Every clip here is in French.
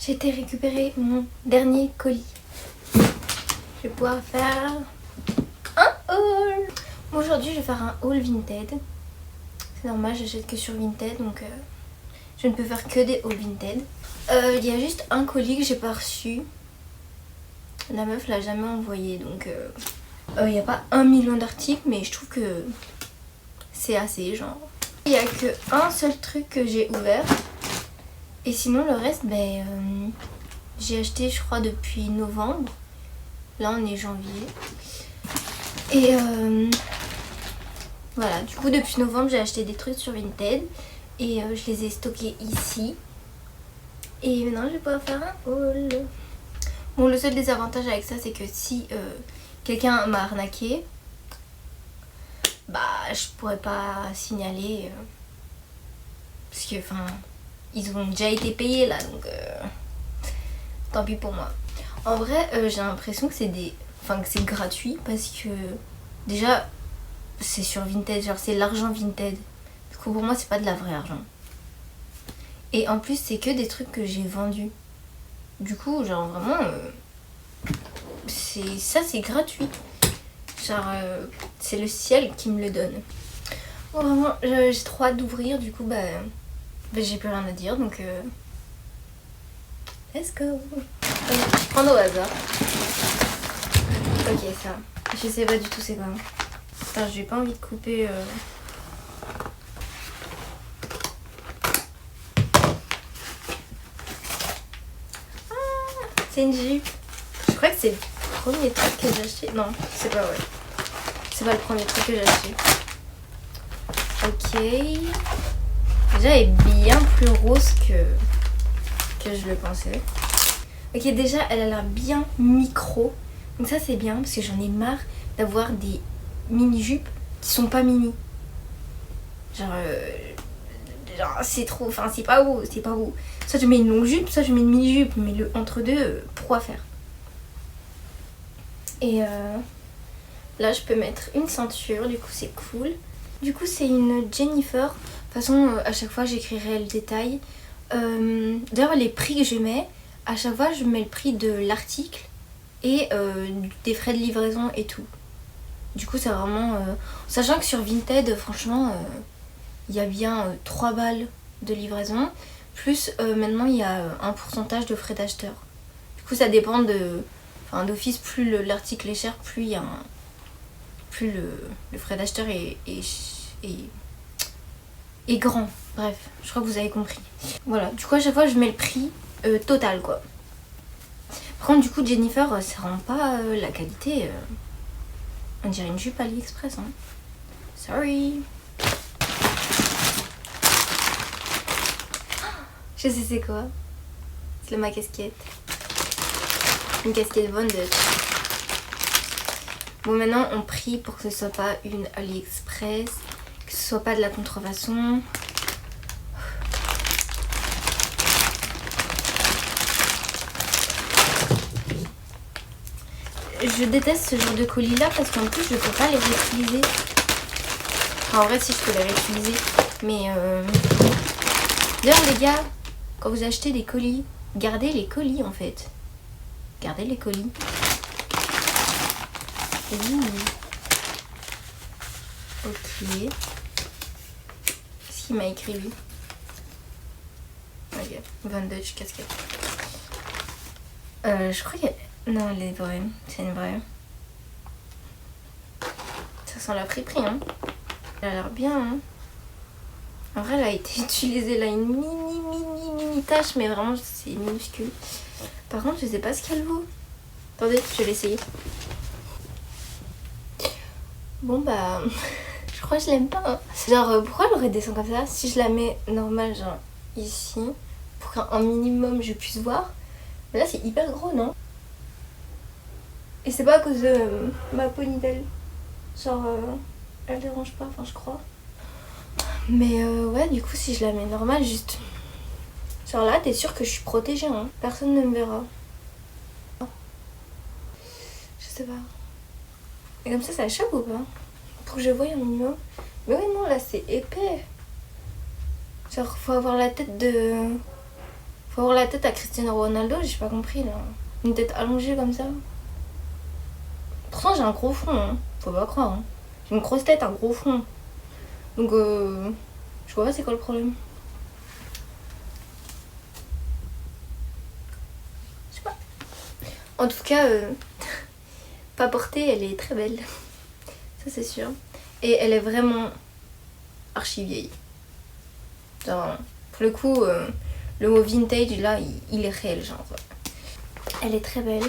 J'ai été récupérer mon dernier colis. Je vais pouvoir faire un haul. Aujourd'hui, je vais faire un haul Vinted. C'est normal, j'achète que sur Vinted, donc je ne peux faire que des hauls Vinted. Il y a juste un colis que j'ai pas reçu. La meuf l'a jamais envoyé, donc il n'y a pas 1 million d'articles, mais je trouve que c'est assez, genre. Il n'y a que un seul truc que j'ai ouvert. Et sinon le reste, j'ai acheté je crois depuis novembre. Là on est janvier. Et voilà, du coup depuis novembre j'ai acheté des trucs sur Vinted. Et je les ai stockés ici. Et maintenant je vais pouvoir faire un haul. Bon, le seul désavantage avec ça c'est que si quelqu'un m'a arnaqué, je pourrais pas signaler. Parce que enfin... Ils ont déjà été payés là, donc tant pis pour moi. En vrai, j'ai l'impression que c'est que c'est gratuit parce que déjà c'est sur Vinted, genre c'est l'argent Vinted. Parce que pour moi c'est pas de la vraie argent. Et en plus c'est que des trucs que j'ai vendus. Du coup, genre vraiment, c'est gratuit. Genre c'est le ciel qui me le donne. Bon, vraiment, j'ai trop hâte d'ouvrir, du coup j'ai plus rien à dire, donc let's go. Je prends au hasard. Ok, ça. Je sais pas du tout c'est quoi. Attends, j'ai pas envie de couper. Ah, c'est une jupe. Je crois que c'est le premier truc que j'ai acheté. Non, c'est pas vrai. C'est pas le premier truc que j'ai acheté. Ok. Déjà, elle est bien plus rose que je le pensais. Ok, déjà, elle a l'air bien micro. Donc ça, c'est bien parce que j'en ai marre d'avoir des mini-jupes qui sont pas mini. Genre c'est trop... Enfin, c'est pas beau, c'est pas beau. Soit je mets une longue jupe, soit je mets une mini-jupe. Mais le entre-deux, pourquoi faire? Et là, je peux mettre une ceinture. Du coup, c'est cool. Du coup, c'est une Jennifer. De toute façon, à chaque fois, j'écrirai le détail. D'ailleurs, les prix que je mets, à chaque fois, je mets le prix de l'article et des frais de livraison et tout. Du coup, c'est vraiment... Sachant que sur Vinted, franchement, il y a bien 3 balles de livraison. Plus, maintenant, il y a un pourcentage de frais d'acheteur. Du coup, ça dépend de... Enfin, d'office, plus l'article est cher, plus il y a un... Plus le frais d'acheteur est grand. Bref, je crois que vous avez compris. Voilà, du coup à chaque fois je mets le prix total quoi. Par contre du coup Jennifer, ça rend pas la qualité. On dirait une jupe AliExpress hein. Sorry. Je sais c'est quoi. C'est ma casquette. Une casquette Von Dutch. Bon maintenant on prie pour que ce soit pas une AliExpress. Que ce soit pas de la contrefaçon. Je déteste ce genre de colis là parce qu'en plus je peux pas les réutiliser. Enfin, en vrai si je peux les réutiliser. Mais d'ailleurs les gars, quand vous achetez des colis, gardez les colis en fait. Gardez les colis. Ok. Qu'est-ce qu'il m'a écrit lui? Ok, Von Dutch casquette. Je crois qu'il y a... Non, elle est vraie. C'est une vraie. Ça sent la friperie, hein. Elle a l'air bien, hein. En vrai, elle a été utilisée là, une mini tache, mais vraiment, c'est minuscule. Par contre, je sais pas ce qu'elle vaut. Attendez, je vais l'essayer. Bon, je crois que je l'aime pas. Hein. Genre, pourquoi elle aurait descend comme ça? Si je la mets normale, genre ici, pour qu'un minimum je puisse voir. Mais là, c'est hyper gros, non? Et c'est pas à cause de ma ponytail. Genre, elle dérange pas, enfin, je crois. Mais ouais, du coup, si je la mets normale, juste... Genre là, t'es sûre que je suis protégée, hein. Personne ne me verra. Je sais pas. Et comme ça échappe ou pas? Pour que je voie un minimum. Mais oui, non, là, c'est épais. Genre, faut avoir la tête de... Faut avoir la tête à Cristiano Ronaldo, j'ai pas compris là. Une tête allongée comme ça. Pourtant j'ai un gros front, hein. Faut pas croire. Hein. J'ai une grosse tête, un gros front. Donc je vois pas c'est quoi le problème. Je sais pas. En tout cas, pas portée, elle est très belle. Ça c'est sûr. Et elle est vraiment archi vieille. Genre, pour le coup, le mot vintage là, il est réel, genre. Elle est très belle.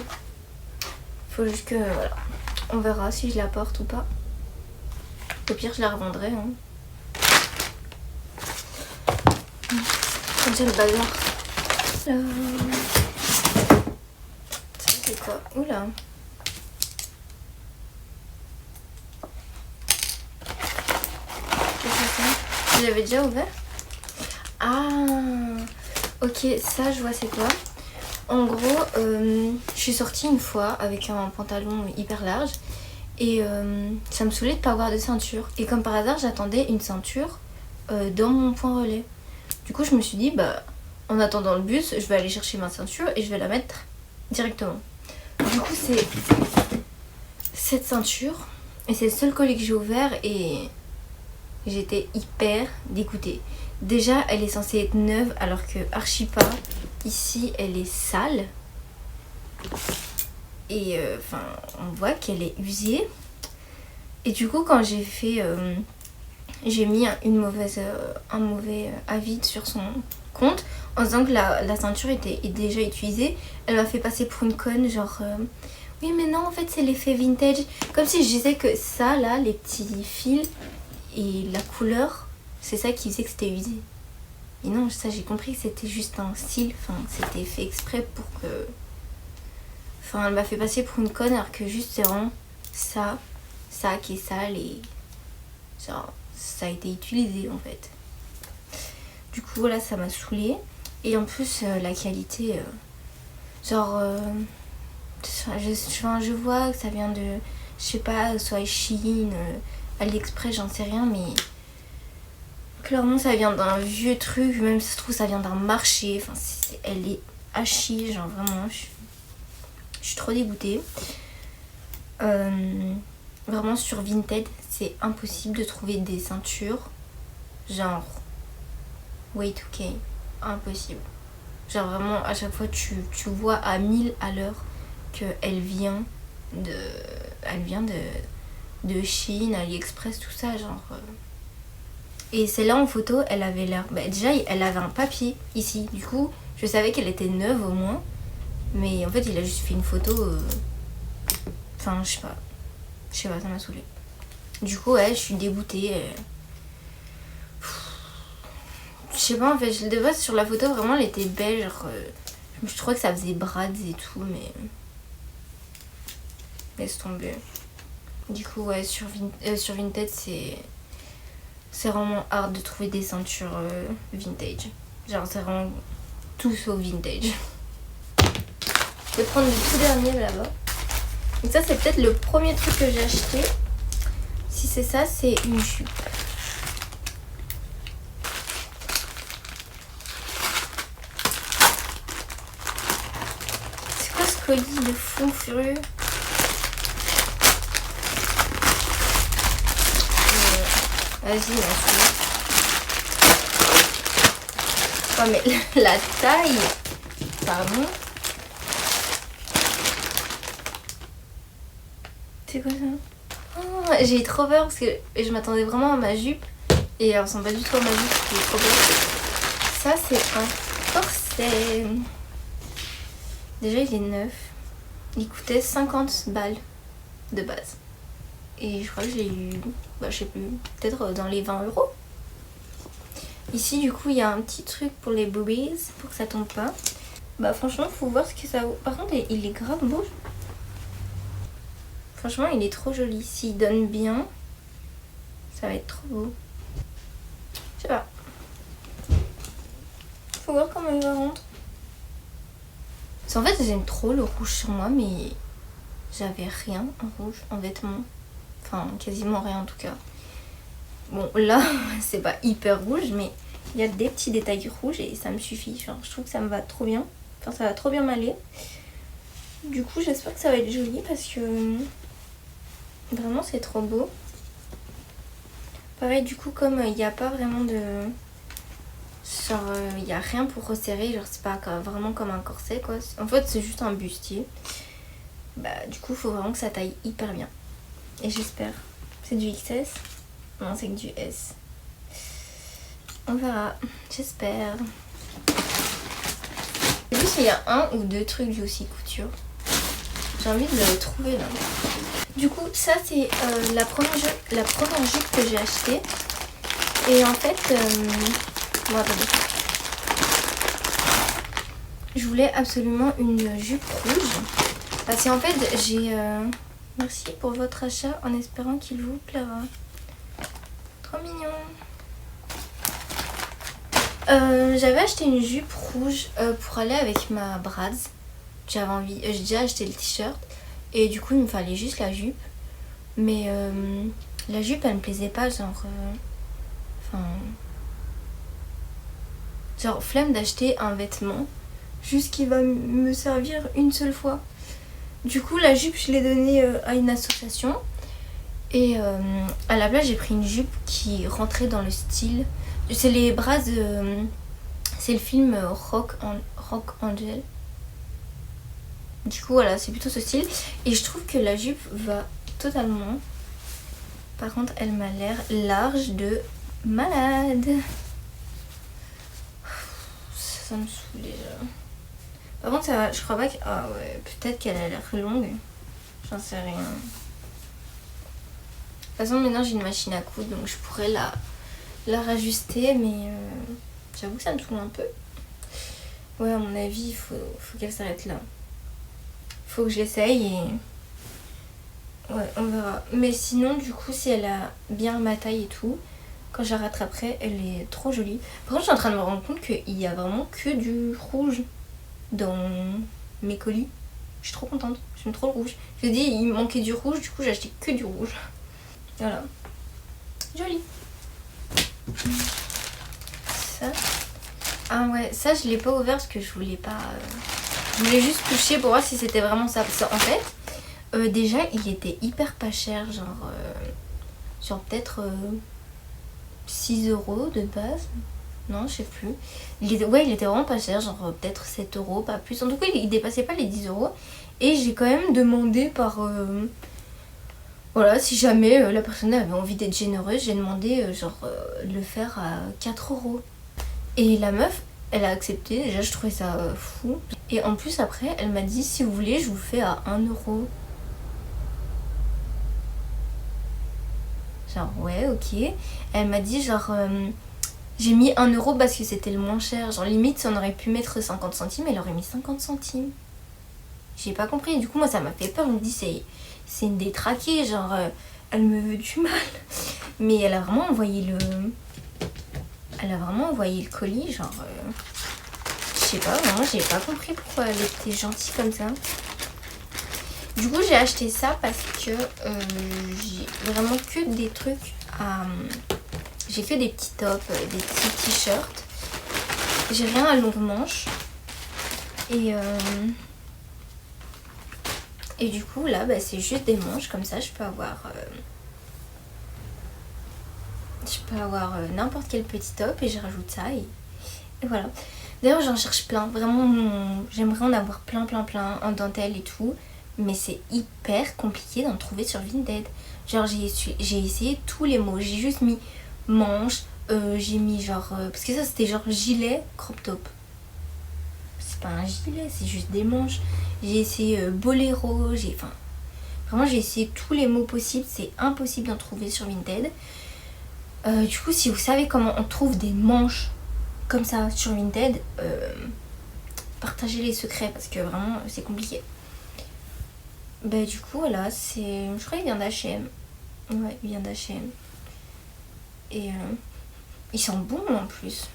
Faut juste que, voilà. On verra si je la porte ou pas. Au pire, je la revendrai. Hein. Comme ça, le bazar. Ça, c'est quoi? Oula. Qu'est-ce que c'est ça? Je l'avais déjà ouvert? Ah, ok, ça, je vois c'est quoi. En gros, je suis sortie une fois avec un pantalon hyper large et ça me saoulait de pas avoir de ceinture. Et comme par hasard, j'attendais une ceinture dans mon point relais. Du coup, je me suis dit, bah, en attendant le bus, je vais aller chercher ma ceinture et je vais la mettre directement. Du coup, c'est cette ceinture et c'est le seul collier que j'ai ouvert et j'étais hyper dégoûtée. Déjà, elle est censée être neuve alors que archi pas. Ici, elle est sale. Et enfin, on voit qu'elle est usée. Et du coup, quand j'ai fait... j'ai mis un mauvais avis sur son compte en disant que la ceinture était déjà utilisée. Elle m'a fait passer pour une conne, genre... oui, mais non, en fait, c'est l'effet vintage. Comme si je disais que ça, là, les petits fils et la couleur, c'est ça qui faisait que c'était usé. Et non, ça j'ai compris que c'était juste un style, enfin c'était fait exprès pour que... Enfin elle m'a fait passer pour une conne alors que juste c'est vraiment ça qui est sale et... Genre ça a été utilisé en fait. Du coup voilà, ça m'a saoulée. Et en plus la qualité, genre... je vois que ça vient de... Je sais pas, soit Shein, AliExpress, j'en sais rien mais... Clairement ça vient d'un vieux truc, même si ça se trouve ça vient d'un marché, enfin elle est à chier, genre vraiment je suis trop dégoûtée. Vraiment sur Vinted c'est impossible de trouver des ceintures genre Y2K, impossible. Genre vraiment à chaque fois tu vois à 1000 à l'heure qu'elle vient de Chine, AliExpress, tout ça genre... Et celle-là en photo, elle avait l'air... Bah, déjà, elle avait un papier ici. Du coup, je savais qu'elle était neuve au moins. Mais en fait, il a juste fait une photo... Enfin, je sais pas. Ça m'a saoulée. Du coup, ouais, je suis dégoûtée. Je sais pas, en fait, de base, sur la photo, vraiment, elle était belle. Genre, je trouvais que ça faisait brades et tout, mais... Laisse tomber. Du coup, ouais, sur Vinted, c'est vraiment hard de trouver des ceintures vintage. Genre c'est vraiment tout sauf vintage. Je vais prendre le tout dernier là-bas. Donc ça c'est peut-être le premier truc que j'ai acheté. Si c'est ça, c'est une jupe. C'est quoi ce colis de fou furieux? Vas-y, merci. Oh mais la taille. Pardon. C'est quoi ça? Oh, j'ai trop peur parce que je m'attendais vraiment à ma jupe. Et elle ressemble pas du tout à ma jupe. J'ai trop peur. Ça c'est un corset. Déjà il est neuf. Il coûtait 50 balles de base. Et je crois que j'ai eu, bah je sais plus, peut-être dans les 20 €. Ici du coup il y a un petit truc pour les boobies, pour que ça tombe pas. Bah franchement faut voir ce que ça vaut. Par contre il est grave beau. Franchement il est trop joli. S'il donne bien, ça va être trop beau. Je sais pas. Faut voir comment il va rendre. En fait j'aime trop le rouge sur moi mais j'avais rien en rouge, en vêtements. Enfin, quasiment rien en tout cas. Bon, là, c'est pas hyper rouge, mais Il y a des petits détails rouges et ça me suffit. Genre, je trouve que ça me va trop bien. Enfin, ça va trop bien m'aller. Du coup, j'espère que ça va être joli parce que vraiment, c'est trop beau. Pareil, du coup, comme il n'y a pas vraiment de... Genre, il n'y a rien pour resserrer. Genre, c'est pas vraiment comme un corset, quoi. En fait, c'est juste un bustier. Bah, du coup, il faut vraiment que ça taille hyper bien. Et j'espère. C'est du XS? Non, c'est que du S. On verra. J'espère. Je sais plus s'il y a un ou deux trucs du aussi couture. J'ai envie de le trouver là. Du coup, ça c'est la première jupe que j'ai achetée. Et en fait, bon, attendez. Je voulais absolument une jupe rouge. Parce qu'en fait, j'ai... Merci pour votre achat en espérant qu'il vous plaira. Trop mignon. J'avais acheté une jupe rouge pour aller avec ma Bratz. J'avais envie, j'ai déjà acheté le t-shirt et du coup il me fallait juste la jupe. Mais la jupe elle me plaisait pas, genre genre flemme d'acheter un vêtement juste qui va me servir une seule fois. Du coup la jupe je l'ai donnée à une association et à la place j'ai pris une jupe qui rentrait dans le style. C'est les bras de... C'est le film Rock Angel. Du coup voilà, c'est plutôt ce style. Et je trouve que la jupe va totalement. Par contre elle m'a l'air large de malade. Ça me saoule déjà. Par contre ça va, je crois pas que... Ah ouais, peut-être qu'elle a l'air longue. J'en sais rien. De toute façon maintenant j'ai une machine à coudre donc je pourrais la rajuster, mais j'avoue que ça me saoule un peu. Ouais, à mon avis, il faut qu'elle s'arrête là. Faut que je l'essaye et... Ouais, on verra. Mais sinon, du coup, si elle a bien ma taille et tout, quand je la rattraperai, elle est trop jolie. Par contre, je suis en train de me rendre compte qu'il y a vraiment que du rouge dans mes colis. Je suis trop contente. J'aime trop le rouge. Je dis, il me manquait du rouge, du coup, j'ai acheté que du rouge. Voilà. Joli. Ça. Ah ouais, ça je l'ai pas ouvert parce que je voulais pas... Je voulais juste toucher pour voir si c'était vraiment ça. Parce qu'en fait, déjà il était hyper pas cher, genre peut-être 6 € de base. Non, je sais plus. Il était vraiment pas cher, genre peut-être 7 €, pas plus. En tout cas, il dépassait pas les 10 €. Et j'ai quand même demandé par... Voilà, si jamais la personne avait envie d'être généreuse, j'ai demandé de le faire à 4 €. Et la meuf, elle a accepté. Déjà, je trouvais ça fou. Et en plus, après, elle m'a dit, si vous voulez, je vous fais à 1 €. Genre, ouais, ok. Elle m'a dit, j'ai mis 1 € parce que c'était le moins cher. Genre, limite, si on aurait pu mettre 50 centimes, elle aurait mis 50 centimes. J'ai pas compris. Du coup, moi, ça m'a fait peur. Je me dis, c'est une détraquée. Genre, elle me veut du mal. Mais elle a vraiment envoyé le... Elle a vraiment envoyé le colis, genre... Je sais pas, vraiment, j'ai pas compris pourquoi elle était gentille comme ça. Du coup, j'ai acheté ça parce que j'ai vraiment que des trucs à... J'ai que des petits tops, des petits t-shirts. J'ai rien à longue manche. Et du coup, là, bah, c'est juste des manches. Comme ça, je peux avoir... n'importe quel petit top et je rajoute ça et voilà. D'ailleurs j'en cherche plein, vraiment j'aimerais en avoir plein en dentelle et tout, mais c'est hyper compliqué d'en trouver sur Vinted. Genre j'ai essayé tous les mots, j'ai juste mis manche, j'ai mis parce que ça c'était genre gilet crop top. C'est pas un gilet, c'est juste des manches. J'ai essayé boléro, vraiment j'ai essayé tous les mots possibles, c'est impossible d'en trouver sur Vinted. Du coup, si vous savez comment on trouve des manches comme ça sur Vinted, partagez les secrets parce que vraiment c'est compliqué. Bah du coup voilà, je crois qu'il vient d'H&M. Ouais, il vient d'H&M. Et il sent bon en plus.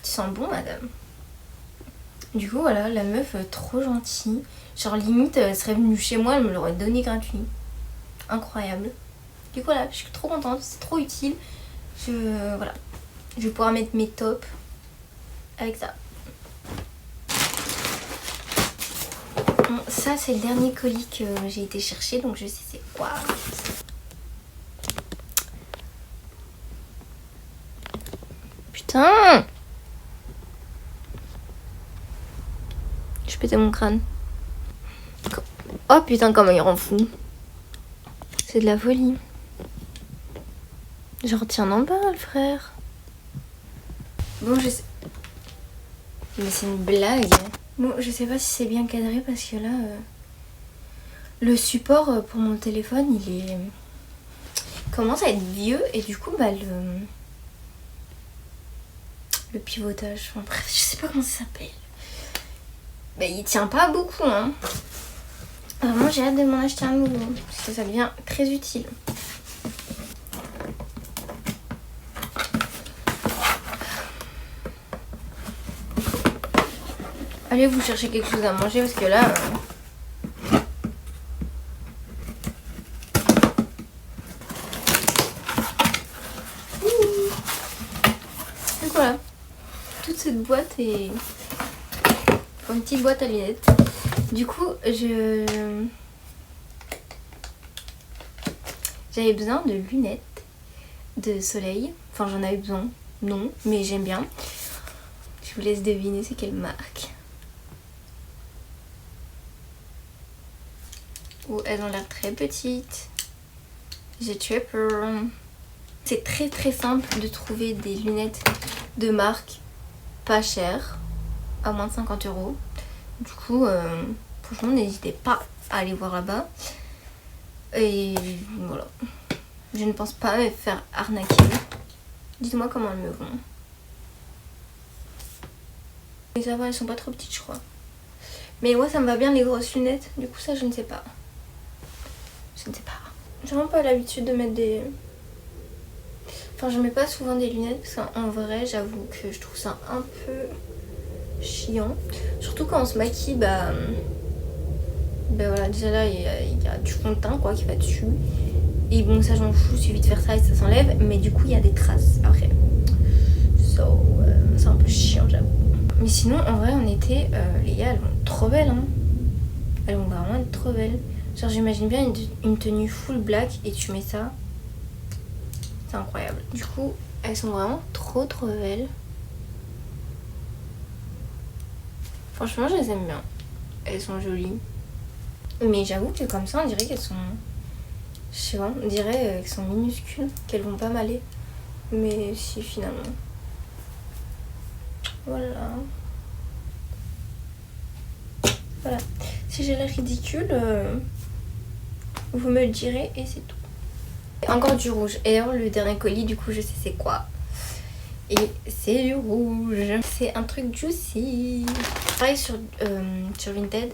Il sent bon madame. Du coup voilà, la meuf trop gentille. Genre limite elle serait venue chez moi, elle me l'aurait donné gratuit. Incroyable. Du coup voilà, je suis trop contente, c'est trop utile. Voilà. Je vais pouvoir mettre mes tops avec ça. Bon, ça c'est le dernier colis que j'ai été chercher, donc je sais c'est quoi. Putain! Je pétais mon crâne. Oh putain, comment il rend fou. C'est de la folie. Genre tiens en bas le frère. Bon je sais... Mais c'est une blague. Bon je sais pas si c'est bien cadré parce que là... Le support pour mon téléphone il commence à être vieux et du coup bah le pivotage, enfin bref je sais pas comment ça s'appelle. Bah il tient pas beaucoup hein. Vraiment j'ai hâte de m'en acheter un nouveau parce que ça devient très utile. Allez vous chercher quelque chose à manger parce que là... Donc voilà, toute cette boîte est pour une petite boîte à lunettes. Du coup j'avais besoin de lunettes de soleil. Enfin j'en avais besoin, non, mais j'aime bien. Je vous laisse deviner c'est quelle marque. Oh, elles ont l'air très petites. J'ai très peur. C'est très très simple de trouver des lunettes de marque pas chères, à moins de 50 €. Du coup, franchement, n'hésitez pas à aller voir là-bas. Et voilà. Je ne pense pas me faire arnaquer. Dites-moi comment elles me vont. Et ça va, elles sont pas trop petites, je crois. Mais ouais, ça me va bien les grosses lunettes. Du coup, ça, je ne sais pas. Je ne sais pas. J'ai vraiment pas l'habitude de mettre des... Enfin, je mets pas souvent des lunettes parce qu'en vrai, j'avoue que je trouve ça un peu chiant. Surtout quand on se maquille, bah voilà, déjà là, il y a du fond de teint quoi qui va dessus. Et bon, ça j'en fous, il suffit de faire ça et ça s'enlève. Mais du coup, il y a des traces après. C'est un peu chiant, j'avoue. Mais sinon, en vrai, en été, les gars, elles vont être trop belles. Hein. Elles vont vraiment être trop belles. Genre, j'imagine bien une tenue full black et tu mets ça. C'est incroyable. Du coup, elles sont vraiment trop belles. Franchement, je les aime bien. Elles sont jolies. Mais j'avoue que comme ça, on dirait qu'elles sont... Je sais pas, on dirait qu'elles sont minuscules, qu'elles vont pas m'aller. Mais si, finalement. Voilà. Voilà. Si j'ai l'air ridicule, vous me le direz et c'est tout. Encore du rouge. Et alors le dernier colis, du coup, je sais c'est quoi. Et c'est du rouge. C'est un truc Juicy. Pareil sur Vinted.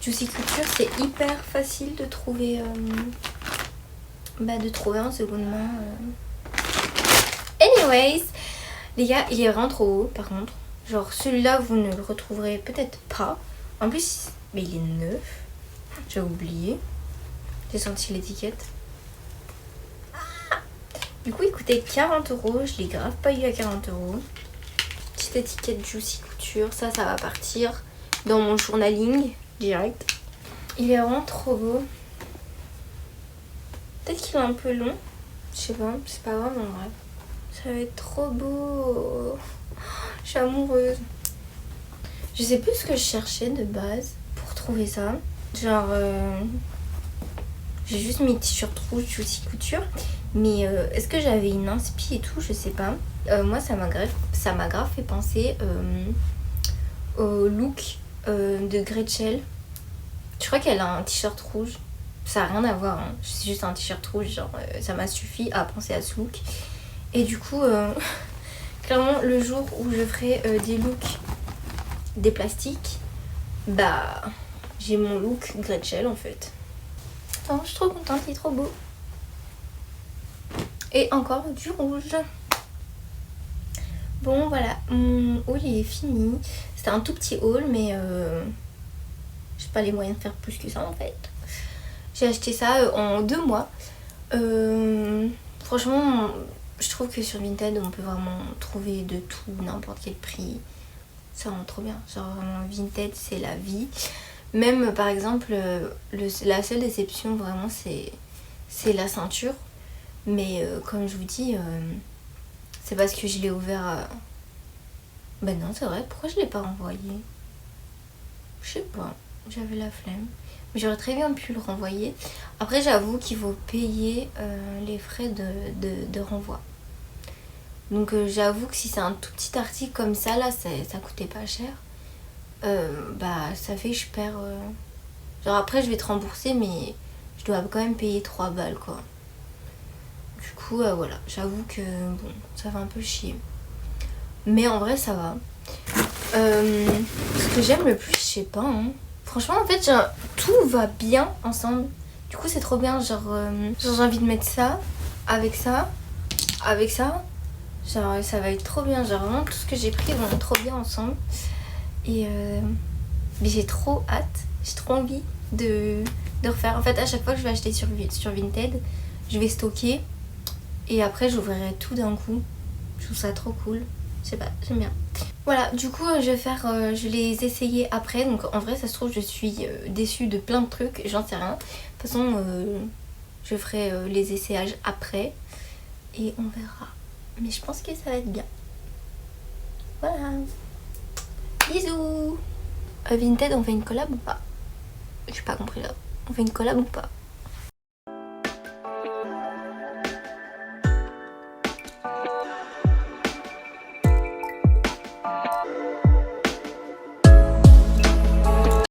Juicy Couture, c'est hyper facile de trouver en seconde main. Anyways, les gars, il est vraiment trop haut par contre. Genre celui-là, vous ne le retrouverez peut-être pas. En plus, mais il est neuf. J'ai oublié. J'ai senti l'étiquette. Du coup, il coûtait 40 €. Je l'ai grave pas eu à 40 €. Petite étiquette Juicy Couture. Ça va partir dans mon journaling direct. Il est vraiment trop beau. Peut-être qu'il est un peu long. Je sais pas, c'est pas grave en vrai. Ça va être trop beau. Je suis amoureuse. Je sais plus ce que je cherchais de base pour trouver ça. Genre, j'ai juste mis t-shirt rouge Juicy Couture. Mais est-ce que j'avais une inspi et tout, je sais pas. Moi, ça m'a grave fait penser au look de Gretchen. Je crois qu'elle a un t-shirt rouge. Ça n'a rien à voir, hein. C'est juste un t-shirt rouge, genre ça m'a suffi à penser à ce look. Et du coup, clairement, le jour où je ferai des looks des plastiques, bah j'ai mon look Gretchen en fait. Oh, je suis trop contente, il est trop beau. Et encore du rouge. Bon voilà, mon haul il est fini. C'était un tout petit haul mais j'ai pas les moyens de faire plus que ça en fait. J'ai acheté ça en 2 mois. Franchement je trouve que sur Vinted on peut vraiment trouver de tout, n'importe quel prix. C'est vraiment trop bien. Genre vraiment Vinted c'est la vie. Même par exemple la seule déception vraiment c'est la ceinture. Mais comme je vous dis, c'est parce que je l'ai ouvert. Ben non c'est vrai, pourquoi je l'ai pas renvoyé? Je sais pas, j'avais la flemme. Mais j'aurais très bien pu le renvoyer. Après j'avoue qu'il faut payer les frais de renvoi. Donc j'avoue que si c'est un tout petit article comme ça, là ça coûtait pas cher. Bah ça fait que je perds... Genre après je vais te rembourser mais je dois quand même payer 3 balles quoi. Du coup voilà, j'avoue que bon, ça fait un peu chier. Mais en vrai ça va. Ce que j'aime le plus, je sais pas hein. Franchement en fait genre, tout va bien ensemble. Du coup c'est trop bien, genre j'ai envie de mettre ça, avec ça, avec ça. Genre ça va être trop bien, genre vraiment tout ce que j'ai pris vont trop bien ensemble. Et mais j'ai trop hâte, j'ai trop envie de refaire. En fait à chaque fois que je vais acheter sur Vinted, je vais stocker et après j'ouvrirai tout d'un coup. Je trouve ça trop cool, je sais pas, j'aime bien. Voilà, du coup je vais les essayer après. Donc en vrai ça se trouve je suis déçue de plein de trucs, j'en sais rien. De toute façon je ferai les essayages après et on verra. Mais je pense que ça va être bien. Voilà. Bisous. Vinted on fait une collab ou pas? J'ai pas compris là. On fait une collab ou pas?